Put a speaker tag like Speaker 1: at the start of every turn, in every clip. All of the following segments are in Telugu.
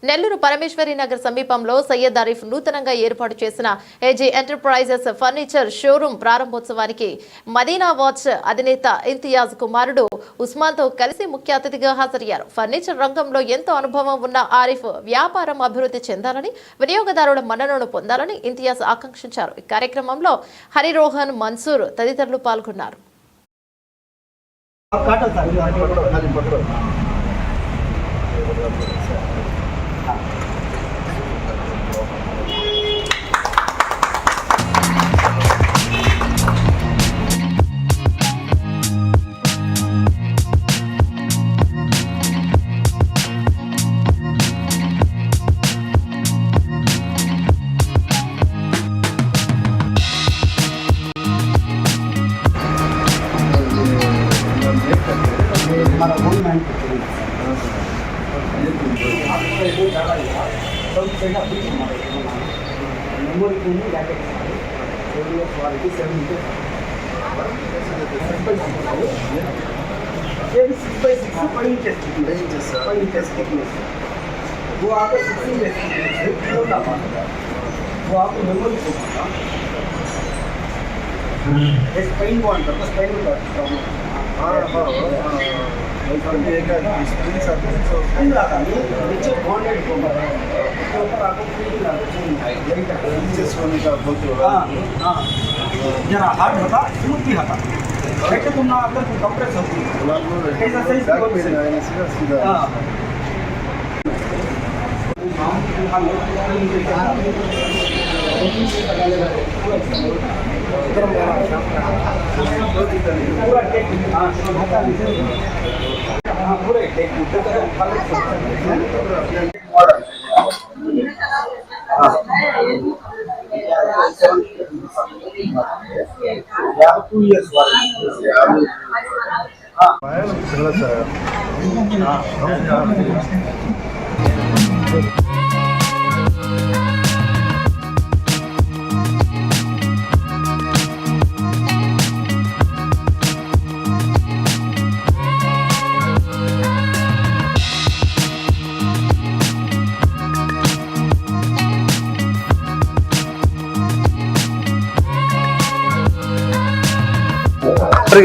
Speaker 1: నెల్లూరు పరమేశ్వరి నగర్ సమీపంలో సయ్యద్ ఆరిఫ్ నూతనంగా ఏర్పాటు చేసిన ఏజీ ఎంటర్ప్రైజెస్ ఫర్నిచర్ షోరూం ప్రారంభోత్సవానికి మదీనా వాచ్ అధినేత ఇంతియాజ్ కుమారుడు ఉస్మాన్తో కలిసి ముఖ్య అతిథిగా హాజరయ్యారు. ఫర్నిచర్ రంగంలో ఎంతో అనుభవం ఉన్న ఆరిఫ్ వ్యాపారం అభివృద్ధి చెందాలని, వినియోగదారుల మన్ననను పొందాలని ఇంతియాజ్ ఆకాంక్షించారు. ఈ కార్యక్రమంలో హరిరోహన్, మన్సూర్ తదితరులు పాల్గొన్నారు.
Speaker 2: वो आपको 16 वो आपको मेमोरी स्पाइन बॉन्ड का स्पाइन का प्रॉब्लम नीचे बॉन्डेड उसके ऊपर आपको फीलिंग जरा हार्ड होता स्मूथ भी होता ऐसे तुम ना अंदर कंप्रेस होती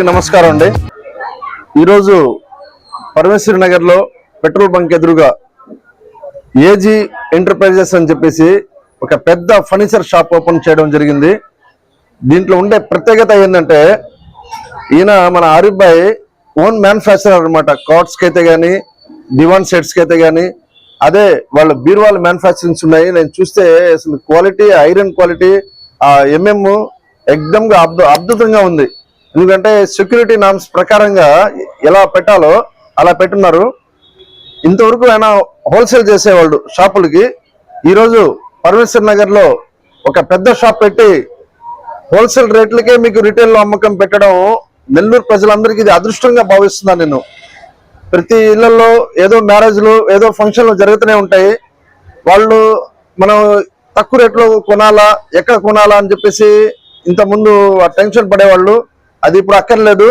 Speaker 3: నమస్కారం అండి. ఈరోజు పరమేశ్వరి నగర్ లో పెట్రోల్ బంక్ ఎదురుగా ఏజీ ఎంటర్ప్రైజెస్ అని చెప్పేసి ఒక పెద్ద ఫర్నిచర్ షాప్ ఓపెన్ చేయడం జరిగింది. దీంట్లో ఉండే ప్రత్యేకత ఏంటంటే ఈయన మన ఆరిఫ్ భాయ్ ఓన్ మ్యానుఫ్యాక్చరర్ అనమాట. కార్డ్స్ కి అయితే గానీ, దివాన్ సెట్స్ కి అయితే గానీ, అదే వాళ్ళ బీరువాల మ్యానుఫ్యాక్చరింగ్స్ ఉన్నాయి. నేను చూస్తే అసలు క్వాలిటీ, ఐరన్ క్వాలిటీ, ఎంఎం ఎక్దమ్ గా అద్భుతంగా ఉంది. ఎందుకంటే సెక్యూరిటీ నామ్స్ ప్రకారంగా ఎలా పెట్టాలో అలా పెట్టున్నారు. ఇంతవరకు ఆయన హోల్సేల్ చేసేవాళ్ళు షాపులకి. ఈరోజు పరమేశ్వర్ నగర్ లో ఒక పెద్ద షాప్ పెట్టి హోల్సేల్ రేట్లకే మీకు రిటైల్ లో అమ్మకం పెట్టడం నెల్లూరు ప్రజలందరికీ ఇది అదృష్టంగా భావిస్తున్నాను నేను. ప్రతి ఇళ్లలో ఏదో మ్యారేజ్లు, ఏదో ఫంక్షన్లు జరుగుతూనే ఉంటాయి. వాళ్ళు మనం తక్కువ రేట్లో కొనాలా, ఎక్కడ కొనాలా అని చెప్పేసి ఇంతకుముందు టెన్షన్ పడేవాళ్ళు. అది ఇప్పుడు అక్కర్లేదు.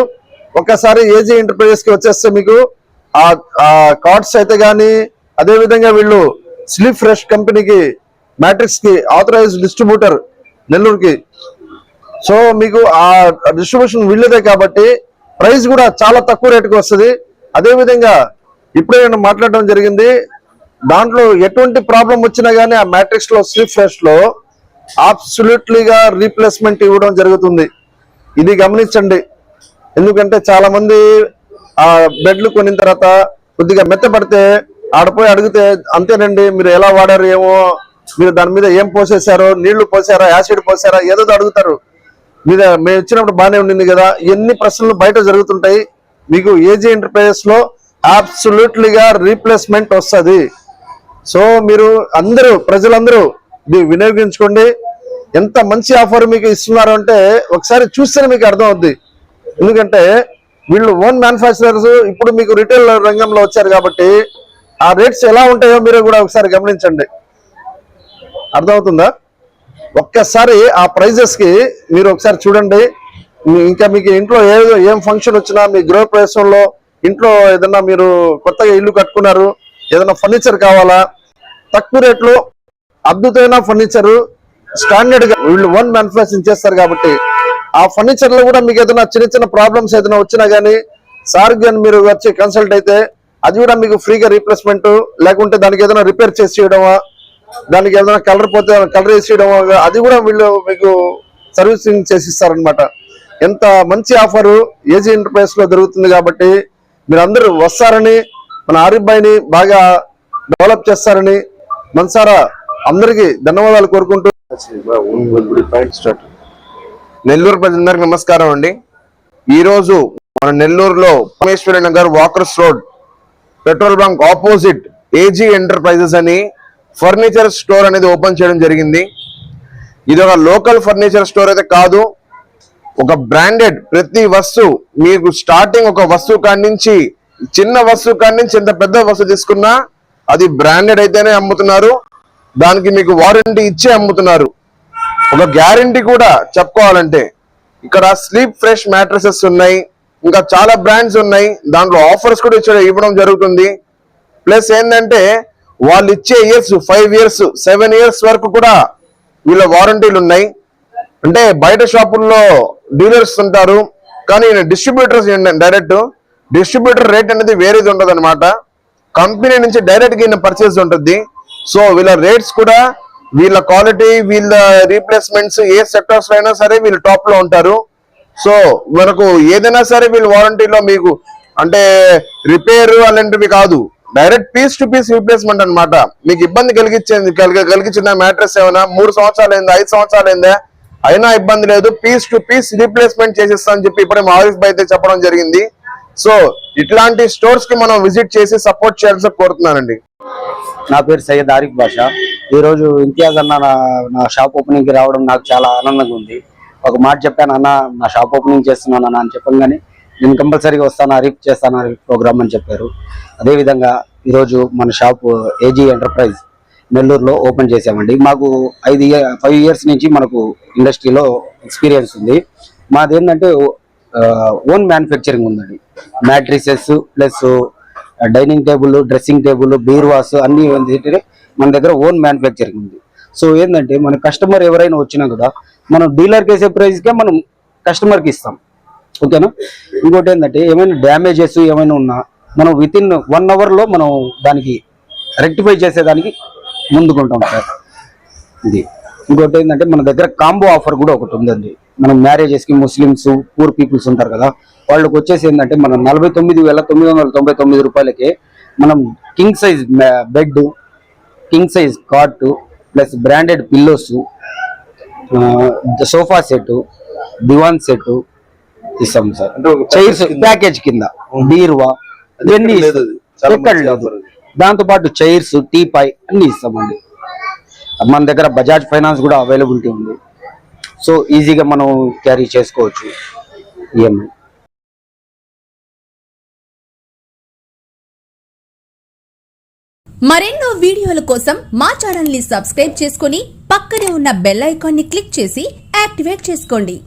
Speaker 3: ఒక్కసారి ఏజీ ఎంటర్ప్రైజెస్ కి వచ్చేస్తే మీకు ఆ కార్డ్స్ అయితే గానీ, అదే విధంగా వీళ్ళు స్లీప్ ఫ్రెష్ కంపెనీకి, మ్యాట్రిక్స్ కి ఆథరైజ్డ్ డిస్ట్రిబ్యూటర్ నెల్లూరుకి. సో మీకు ఆ డిస్ట్రిబ్యూషన్ వీళ్ళదే కాబట్టి ప్రైస్ కూడా చాలా తక్కువ రేటుకి వస్తుంది. అదే విధంగా ఇప్పుడే నేను మాట్లాడడం జరిగింది. దాంట్లో ఎటువంటి ప్రాబ్లం వచ్చినా గానీ ఆ మ్యాట్రిక్స్ లో, స్లీప్ ఫ్రెష్ లో అబ్సల్యూట్లీగా రీప్లేస్మెంట్ ఇవ్వడం జరుగుతుంది. ఇది గమనించండి. ఎందుకంటే చాలా మంది ఆ బెడ్లు కొనిన తర్వాత కొద్దిగా మెత్తపడితే ఆడపోయి అడిగితే, అంతేనండి మీరు ఎలా వాడారు ఏమో, మీరు దాని మీద ఏం పోసేసారో, నీళ్లు పోసారా, యాసిడ్ పోసారా, ఏదో అడుగుతారు. మేము ఇచ్చినప్పుడు బాగానే ఉండింది కదా. ఎన్ని ప్రశ్నలు బయట జరుగుతుంటాయి. మీకు ఏజీ ఎంటర్ప్రైజెస్ లో అబ్సల్యూట్లీగా రీప్లేస్మెంట్ వస్తుంది. సో మీరు అందరూ, ప్రజలందరూ వినియోగించుకోండి. ఎంత మంచి ఆఫర్ మీకు ఇస్తున్నారు అంటే ఒకసారి చూస్తేనే మీకు అర్థం అవుద్ది. ఎందుకంటే వీళ్ళు ఓన్ మ్యానుఫ్యాక్చరర్స్, ఇప్పుడు మీకు రిటైల్ రంగంలో వచ్చారు కాబట్టి ఆ రేట్స్ ఎలా ఉంటాయో మీరు కూడా ఒకసారి గమనించండి. అర్థమవుతుందా? ఒక్కసారి ఆ ప్రైజెస్ కి మీరు ఒకసారి చూడండి. ఇంకా మీకు ఇంట్లో ఏం ఫంక్షన్ వచ్చినా, మీ గృహప్రవేశంలో, ఇంట్లో ఏదన్నా మీరు కొత్తగా ఇల్లు కట్టుకున్నారు, ఏదైనా ఫర్నిచర్ కావాలా, తక్కువ రేట్లో అద్భుతమైన ఫర్నిచర్ స్టాండర్డ్ గా వీళ్ళు ఓన్ మ్యానుఫ్యాక్చరింగ్ చేస్తారు కాబట్టి ఆ ఫర్నిచర్ లో కూడా మీకు ఏదైనా చిన్న చిన్న ప్రాబ్లమ్స్ ఏదైనా వచ్చినా గానీ సార్ గాని మీరు వచ్చి కన్సల్ట్ అయితే అది కూడా మీకు ఫ్రీగా రీప్లేస్మెంట్, లేకుంటే దానికి ఏదైనా రిపేర్ చేసి చేయడమా, దానికి ఏదైనా కలర్ పోతే కలర్ వేసి చేయడమా, అది కూడా వీళ్ళు మీకు సర్వీసింగ్ చేసి ఇస్తారనమాట. ఎంత మంచి ఆఫరు ఏజీ ఎంటర్ప్రైజ్ లో జరుగుతుంది కాబట్టి మీరందరూ వస్తారని, మన ఆరిఫ్ భాయ్ని బాగా డెవలప్ చేస్తారని మనసారా అందరికీ ధన్యవాదాలు కోరుకుంటూ
Speaker 4: నెల్లూరు ప్రజలందరికీ నమస్కారం అండి. ఈ రోజు మన నెల్లూరులో Parameshwari Nagar walkers road petrol bunk opposite AG enterprises అని ఫర్నిచర్ స్టోర్ అనేది ఓపెన్ చేయడం జరిగింది. ఇది ఒక లోకల్ ఫర్నిచర్ స్టోర్ అయితే కాదు, ఒక బ్రాండెడ్ ప్రతి వస్తువు మీకు స్టార్టింగ్ ఒక వస్తువు కాడి నుంచి చిన్న వస్తువు కాడి నుంచి ఎంత పెద్ద వస్తువు తీసుకున్నా అది బ్రాండెడ్ అయితేనే అమ్ముతున్నారు. దానికి మీకు వారంటీ ఇచ్చే అమ్ముతున్నారు. ఒక గ్యారంటీ కూడా చెప్పుకోవాలంటే ఇక్కడ స్లీప్ ఫ్రెష్ మ్యాట్రసెస్ ఉన్నాయి, ఇంకా చాలా బ్రాండ్స్ ఉన్నాయి. దాంట్లో ఆఫర్స్ కూడా ఇవ్వడం జరుగుతుంది. ప్లస్ ఏంటంటే వాళ్ళు ఇచ్చే ఇయర్స్ 5 years 7 years వరకు కూడా వీళ్ళ వారంటీలు ఉన్నాయి. అంటే బయట షాపుల్లో డీలర్స్ ఉంటారు, కానీ డిస్ట్రిబ్యూటర్స్ డైరెక్ట్ డిస్ట్రిబ్యూటర్ రేట్ అనేది వేరేది ఉంటుంది అనమాట. కంపెనీ నుంచి డైరెక్ట్ గా పర్చేస్ ఉంటుంది. సో వీళ్ళ రేట్స్ కూడా, వీళ్ళ క్వాలిటీ, వీళ్ళ రీప్లేస్మెంట్స్ ఏ సెక్టర్స్ లో అయినా సరే వీళ్ళు టాప్ లో ఉంటారు. సో మనకు ఏదైనా సరే వీళ్ళు వారంటీలో మీకు అంటే రిపేర్ అలాంటివి కాదు, direct piece to piece replacement అనమాట. మీకు ఇబ్బంది కలిగించిన మ్యాట్రెస్ ఏమైనా 3 సంవత్సరాలు అయిందా 5 సంవత్సరాలు అయిందా అయినా ఇబ్బంది లేదు, పీస్ టు పీస్ రీప్లేస్మెంట్ చేసేస్తా అని చెప్పి ఇప్పుడే మా ఆరిఫ్ భాయ్ అయితే చెప్పడం జరిగింది. సో ఇట్లాంటి స్టోర్స్ కి మనం విజిట్ చేసి సపోర్ట్ చేయాల్సి కోరుతున్నానండి.
Speaker 2: నా పేరు సయ్యద్ ఆరిఫ్ బాషా. ఈరోజు ఇంతియాజ్ అన్న నా షాప్ ఓపెనింగ్కి రావడం నాకు చాలా ఆనందంగా ఉంది. ఒక మాట చెప్పాను, అన్న నా షాప్ ఓపెనింగ్ చేస్తున్నాను అన్న అని చెప్పాను, కానీ నేను కంపల్సరీగా వస్తాను, ఆరిఫ్ చేస్తాను ఆరిఫ్ ప్రోగ్రామ్ అని చెప్పారు. అదేవిధంగా ఈరోజు మన షాప్ ఏజీ ఎంటర్ప్రైజ్ నెల్లూరులో ఓపెన్ చేసామండి. మాకు 5 years నుంచి మనకు ఇండస్ట్రీలో ఎక్స్పీరియన్స్ ఉంది. మాదేంటంటే ఓన్ మ్యానుఫ్యాక్చరింగ్ ఉందండి. Mattresses plus dining table, dressing table, బీర్వాస్ అన్ని మన దగ్గర ఓన్ మ్యానుఫ్యాక్చరింగ్ ఉంది. సో ఏంటంటే మన కస్టమర్ ఎవరైనా వచ్చినా కూడా మనం డీలర్కి వేసే ప్రైస్కే మనం కస్టమర్కి ఇస్తాం, ఓకేనా. ఇంకోటి ఏంటంటే ఏమైనా డ్యామేజెస్ ఏమైనా ఉన్నా మనం వితిన్ 1 hourలో మనం దానికి రెక్టిఫై చేసేదానికి ముందుకుంటాం సార్. ఇది ఇంకోటి ఏంటంటే మన దగ్గర కాంబో ఆఫర్ కూడా ఒకటి ఉందండి. మనం మ్యారేజెస్కి ముస్లిమ్స్ పూర్ పీపుల్స్ ఉంటారు కదా, వాళ్ళకి వచ్చేసి ఏంటంటే మనం 49,999 రూపాయలకే మనం king size bed, king size cot plus branded pillows, sofa set, దివాన్ సెట్ ఇస్తాం సార్. చైర్స్ ప్యాకేజ్ కింద, బీరువా ఇవన్నీ ఎక్కడ లేదు. దాంతో పాటు చైర్స్, టీపాయ్ అన్ని ఇస్తామండి. మన దగ్గర బజాజ్ ఫైనాన్స్ కూడా అవైలబిలిటీ ఉంది. సో ఈజీగా మనం క్యారీ చేసుకోవచ్చు ఈఎంఐ.
Speaker 5: మరెన్నో వీడియోల కోసం మా ఛానల్ ని సబ్స్క్రైబ్ చేసుకుని పక్కనే ఉన్న బెల్ ఐకాన్ ని క్లిక్ చేసి యాక్టివేట్ చేసుకోండి.